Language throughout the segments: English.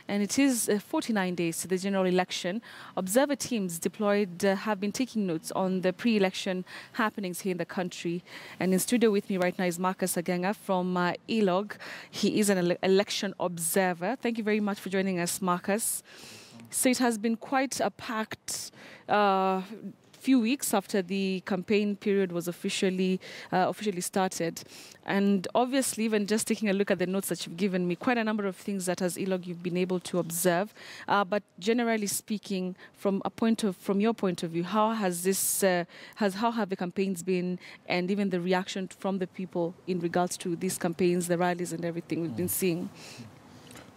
and it is 49 days to the general election. Observer teams deployed have been taking notes on the pre-election happenings here in the country. And in studio with me right now is Marcus Agenga from ELOG. He is an election observer. Thank you very much for joining us, Marcus. So it has been quite a packed few weeks after the campaign period was officially started. And obviously, even just taking a look at the notes that you've given me, quite a number of things that as ELOG you've been able to observe. But generally speaking, from your point of view, how has this, how have the campaigns been, and even the reaction from the people in regards to these campaigns, the rallies and everything we've been seeing?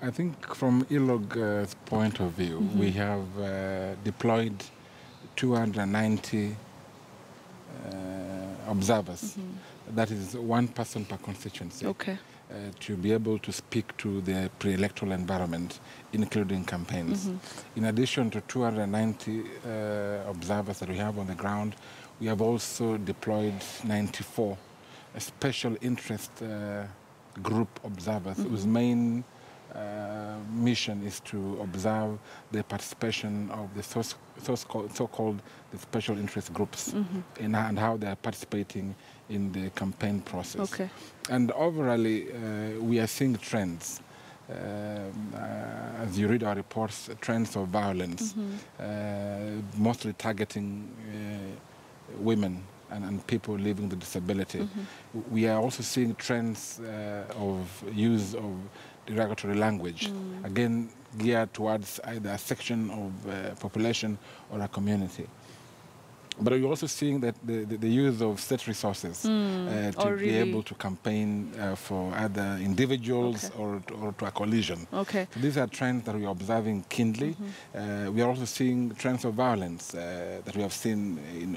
I think from ELOG's point of view, we have deployed 290 observers. That is one person per constituency. Okay. To be able to speak to the pre-electoral environment, including campaigns. In addition to 290 observers that we have on the ground, we have also deployed 94 special interest group observers whose main mission is to observe the participation of the so-called the special interest groups and how they are participating in the campaign process. Okay. And overall, we are seeing trends. As you read our reports, trends of violence, mostly targeting women and people living with disability. We are also seeing trends of use of derogatory language, again geared towards either a section of population or a community. But we're also seeing that the use of state resources to be able to campaign for either individuals or to a coalition. Okay. So these are trends that we are observing keenly. We are also seeing trends of violence that we have seen in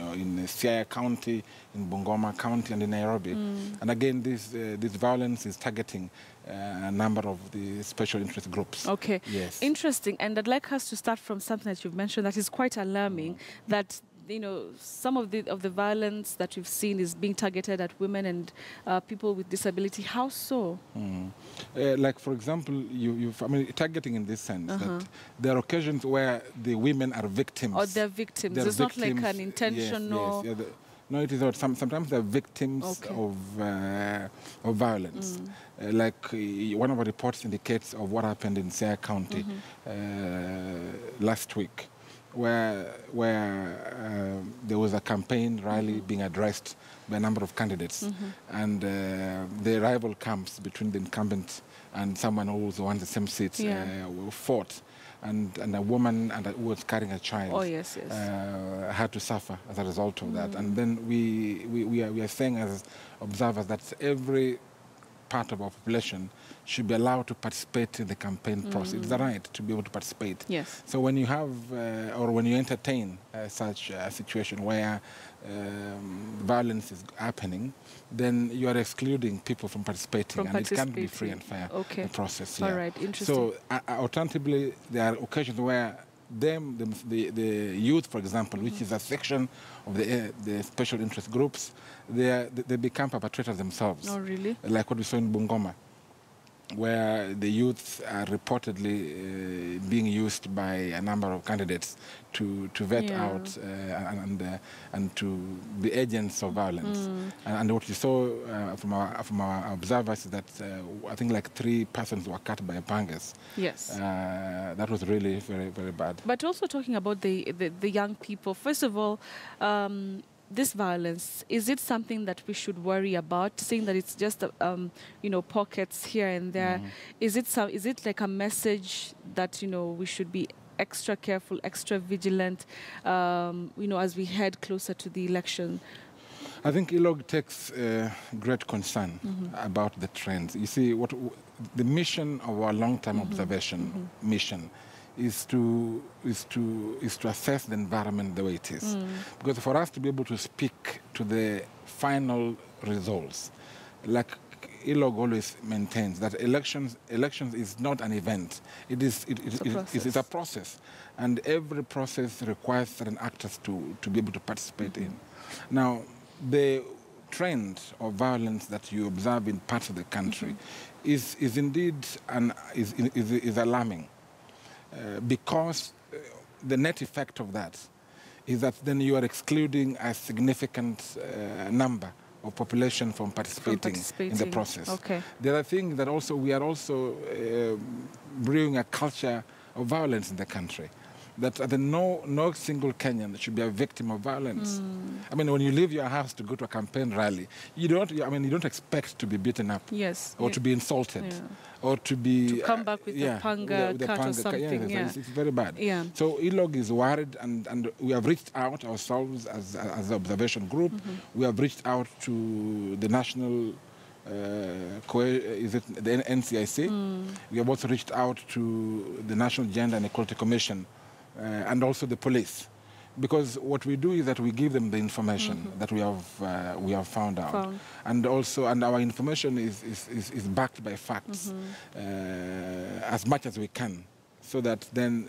Siaya County, in Bungoma County, and in Nairobi. And again, this violence is targeting a number of the special interest groups. Okay. Yes. Interesting. And I'd like us to start from something that you've mentioned that is quite alarming, that some of the violence that we've seen is being targeted at women and people with disability. How so? Like, for example, targeting in this sense that there are occasions where the women are victims. Or they're victims. It's not like an intentional... Yes, yes. No, it is not. Sometimes they're victims of violence. Like one of our reports indicates of what happened in Siaya County last week, where there was a campaign rally being addressed by a number of candidates, and the rival camps between the incumbent and someone who won the same seat fought, and a woman who was carrying a child had to suffer as a result of that. And then we are saying as observers that every part of our population should be allowed to participate in the campaign process. It's a right to be able to participate. Yes. So when you have, or when you entertain such a situation where violence is happening, then you are excluding people from participating, and it can't be free and fair process. All right, interesting. So alternatively, there are occasions where the youth, for example, which is a section of the special interest groups, they become perpetrators themselves. Oh, really? Like what we saw in Bungoma, where the youth are reportedly being used by a number of candidates to vet out and to be agents of violence. And what you saw from our observers is that I think like 3 persons were cut by pangas. Yes. That was really very, very bad. But also talking about the young people, first of all, this violence, is it something that we should worry about, saying that it's just pockets here and there? Is it like a message that we should be extra careful, extra vigilant, as we head closer to the election? I think ELOG takes great concern about the trends. You see, the mission of our long-term observation mission is to assess the environment the way it is. Because for us to be able to speak to the final results, like ELOG always maintains, that elections is not an event. It's a process. And every process requires certain actors to be able to participate in. Now, the trend of violence that you observe in parts of the country is indeed is alarming. because the net effect of that is that then you are excluding a significant number of population from participating in the process. Okay. The other thing that also we are also brewing a culture of violence in the country. That no single Kenyan should be a victim of violence. I mean, when you leave your house to go to a campaign rally, you don't expect to be beaten up, or to be insulted, or to come back with a panga cut or something. It's very bad. Yeah. So ILOG is worried, and we have reached out ourselves as an observation group. We have reached out to the national. Is it the NCIC? We have also reached out to the National Gender and Equality Commission. And also the police, because what we do is that we give them the information that we have found out, and our information is backed by facts as much as we can, so that then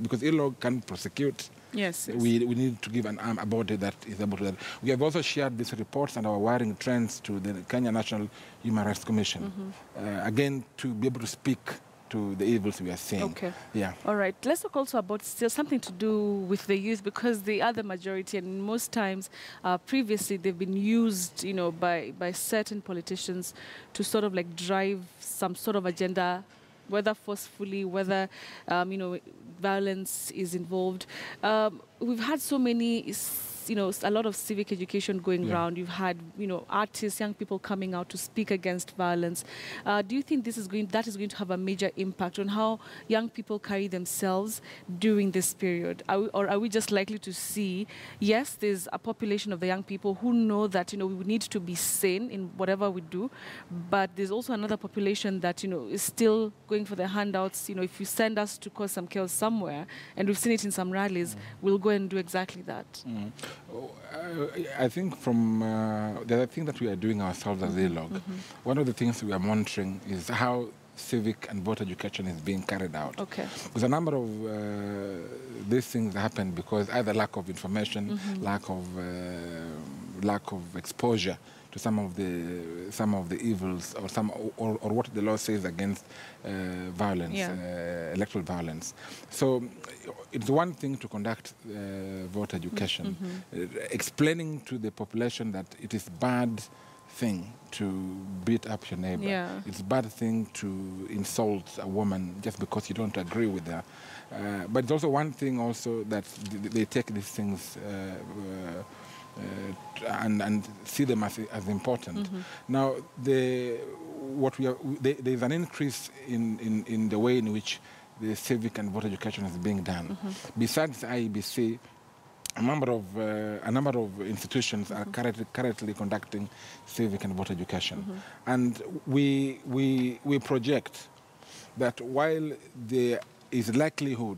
because ILOG can prosecute. Yes. We need to give a body that is able to that. We have also shared these reports and our worrying trends to the Kenya National Human Rights Commission, again to be able to speak to the evils we are seeing. Okay. Yeah. All right. Let's talk also about still something to do with the youth, because they are the majority, and most times previously they've been used, by certain politicians to sort of like drive some sort of agenda, whether forcefully, whether violence is involved. We've had so many. A lot of civic education going around. You've had, artists, young people coming out to speak against violence. Do you think that is going to have a major impact on how young people carry themselves during this period? Are we just likely to see, yes, there's a population of the young people who know that, we need to be sane in whatever we do, but there's also another population that, is still going for the handouts. If you send us to cause some chaos somewhere, and we've seen it in some rallies, we'll go and do exactly that. I think from the other thing that we are doing ourselves as ILOG, one of the things we are monitoring is how civic and voter education is being carried out. Okay. Because a number of these things happen because either lack of information, lack of exposure to some of the evils, or what the law says against violence, electoral violence. So it's one thing to conduct voter education, explaining to the population that it is bad thing to beat up your neighbor. Yeah. It's a bad thing to insult a woman just because you don't agree with her. But it's also one thing also that they take these things and see them as important. Now, there's an increase in the way in which the civic and voter education is being done. Besides IEBC, a number of institutions are currently conducting civic and voter education, and we project that while there is likelihood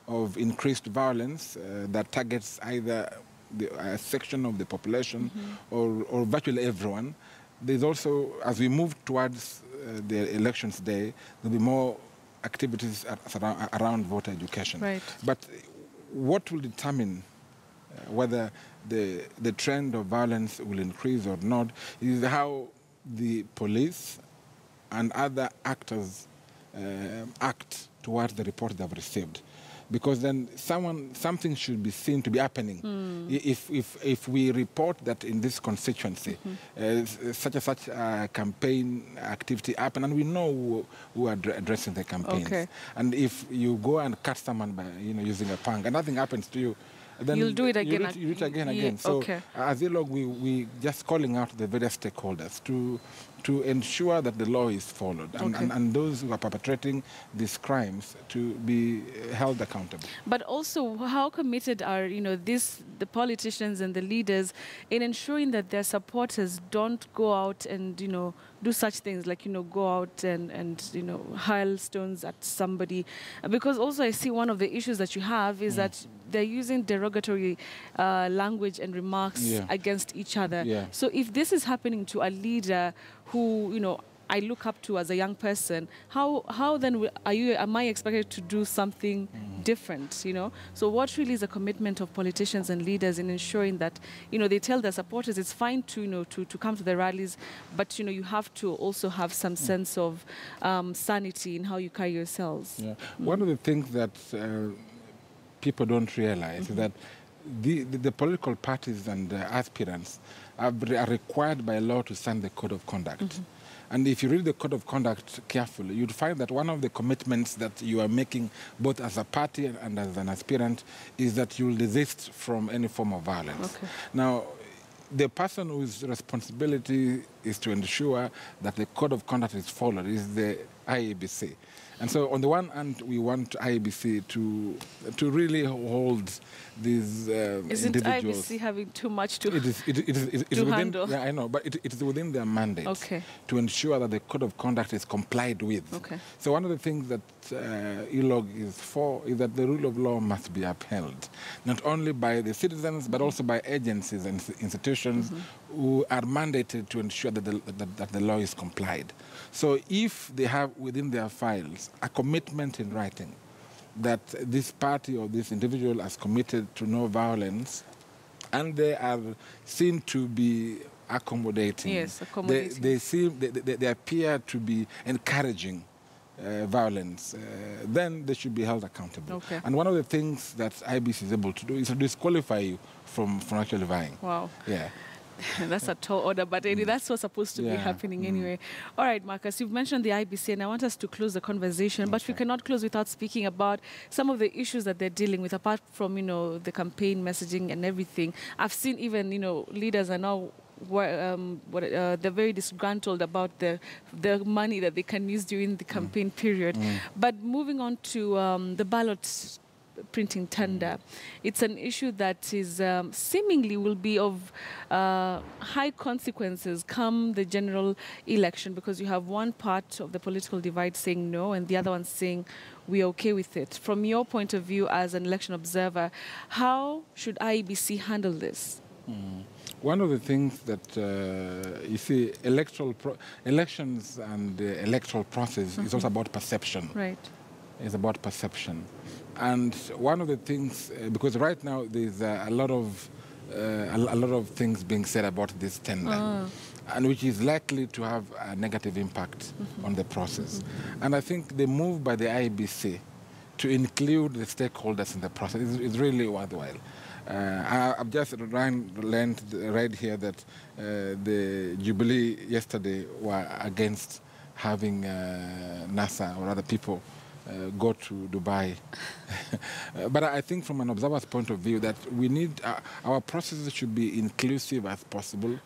of increased violence that targets either a section of the population or virtually everyone, there's also, as we move towards the elections day, there'll be more activities around voter education. Right. But what will determine whether the trend of violence will increase or not is how the police and other actors act towards the report they've received. Because then something should be seen to be happening. If we report that in this constituency, such a campaign activity happen, and we know who are addressing the campaigns. And if you go and cut someone by using a pang, and nothing happens to you, then you'll do it again. You do it again and again. So as ILOG, we just calling out the various stakeholders to ensure that the law is followed, and those who are perpetrating these crimes to be held accountable. But also, how committed are the politicians and the leaders in ensuring that their supporters don't go out and do such things like go out and hurl stones at somebody? Because also I see one of the issues that you have is that they're using derogatory language and remarks against each other. So if this is happening to a leader who I look up to as a young person, how then am I expected to do something different, you know. So what really is a commitment of politicians and leaders in ensuring that, you know, they tell their supporters it's fine to, you know, to come to the rallies, but, you know, you have to also have some sense of sanity in how you carry yourselves. Yeah. One of the things that people don't realize is that the political parties and aspirants are required by law to sign the code of conduct. And if you read the code of conduct carefully, you'd find that one of the commitments that you are making, both as a party and as an aspirant, is that you'll desist from any form of violence. Okay. Now, the person whose responsibility is to ensure that the code of conduct is followed is the IEBC. And so on the one hand, we want IEBC to really hold these Isn't individuals. IBC having too much to, It is to within, handle? Yeah, I know, but it is within their mandate Okay. to ensure that the code of conduct is complied with. Okay. So one of the things that ELOG is for is that the rule of law must be upheld, not only by the citizens, but also by agencies and institutions who are mandated to ensure that the law is complied. So if they have within their files a commitment in writing that this party or this individual has committed to no violence, and they are seen to be accommodating. Yes, accommodating. They appear to be encouraging violence, then they should be held accountable. Okay. And one of the things that IBC is able to do is to disqualify you from actually vying. Wow. Yeah. That's a tall order, but anyway, that's what's supposed to be happening anyway. All right, Marcus, you've mentioned the IBC, and I want us to close the conversation, but we cannot close without speaking about some of the issues that they're dealing with, apart from, you know, the campaign messaging and everything. I've seen even, you know, leaders are now they're very disgruntled about the money that they can use during the campaign period. But moving on to the ballot printing tender, it's an issue that is seemingly will be of high consequences come the general election, because you have one part of the political divide saying no and the other one saying we're okay with it. From your point of view as an election observer, how should IEBC handle this? One of the things that you see, elections and the electoral process is also about perception. Right. It's about perception. And one of the things, because right now there's a lot of things being said about this tender, and which is likely to have a negative impact on the process. And I think the move by the IBC to include the stakeholders in the process is really worthwhile. I've just read here that the Jubilee yesterday were against having NASA or other people go to Dubai. But I think from an observer's point of view that we need, our processes should be inclusive as possible,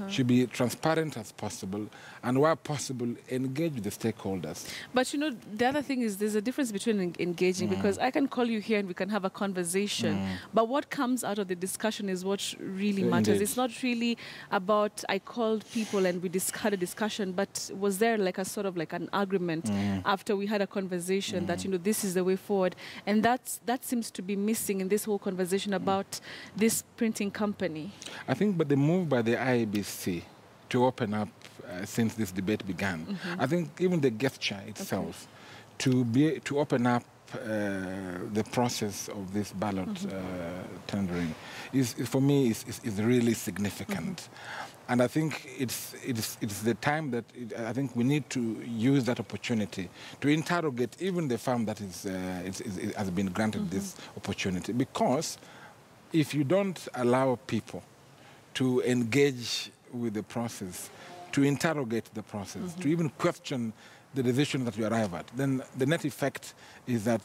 should be transparent as possible, and where possible, engage with the stakeholders. But you know, the other thing is there's a difference between engaging, because I can call you here and we can have a conversation, but what comes out of the discussion is what really matters. Indeed. It's not really about I called people and we had a discussion, but was there like a sort of like an agreement after we had a conversation that, you know, this is the way forward. And that seems to be missing in this whole conversation about this printing company. I think, but the move by the IBC to open up since this debate began, I think even the gesture itself to open up the process of this ballot tendering is for me is really significant. And I think it's the time that I think we need to use that opportunity to interrogate even the firm that has been granted this opportunity. Because if you don't allow people to engage with the process, to interrogate the process, to even question the decision that you arrive at, then the net effect is that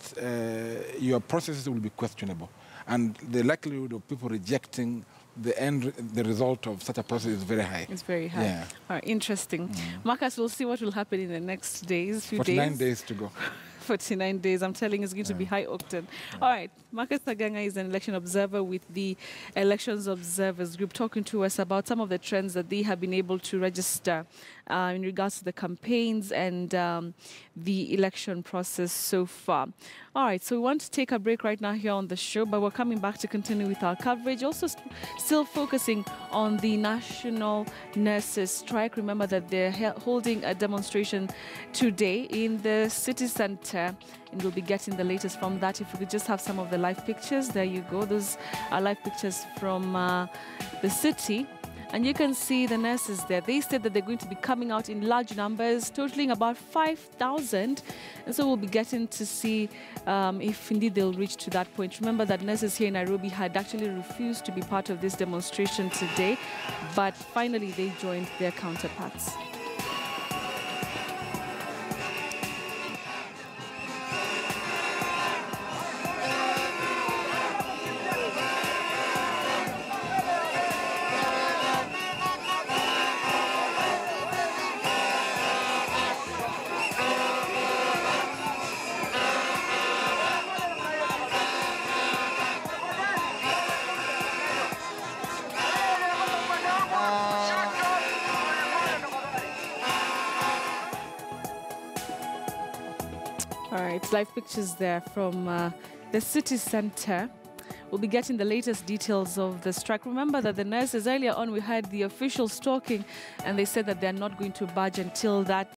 your processes will be questionable. And the likelihood of people rejecting the result of such a process is very high. It's very high. Yeah. All right, interesting. Marcus, we'll see what will happen in the next days, 49 days to go. 49 days. I'm telling you, it's going to be high octane. All right. Marcus Tagang'a is an election observer with the Elections Observers Group, talking to us about some of the trends that they have been able to register in regards to the campaigns and the election process so far. All right, so we want to take a break right now here on the show, but we're coming back to continue with our coverage. Also, still focusing on the national nurses strike. Remember that they're holding a demonstration today in the city center, and we'll be getting the latest from that. If we could just have some of the live pictures. There you go. Those are live pictures from the city. And you can see the nurses there. They said that they're going to be coming out in large numbers, totaling about 5,000. And so we'll be getting to see if indeed they'll reach to that point. Remember that nurses here in Nairobi had actually refused to be part of this demonstration today, but finally they joined their counterparts. All right, live pictures there from the city center. We'll be getting the latest details of the strike. Remember that the nurses, earlier on, we had the officials talking, and they said that they're not going to budge until that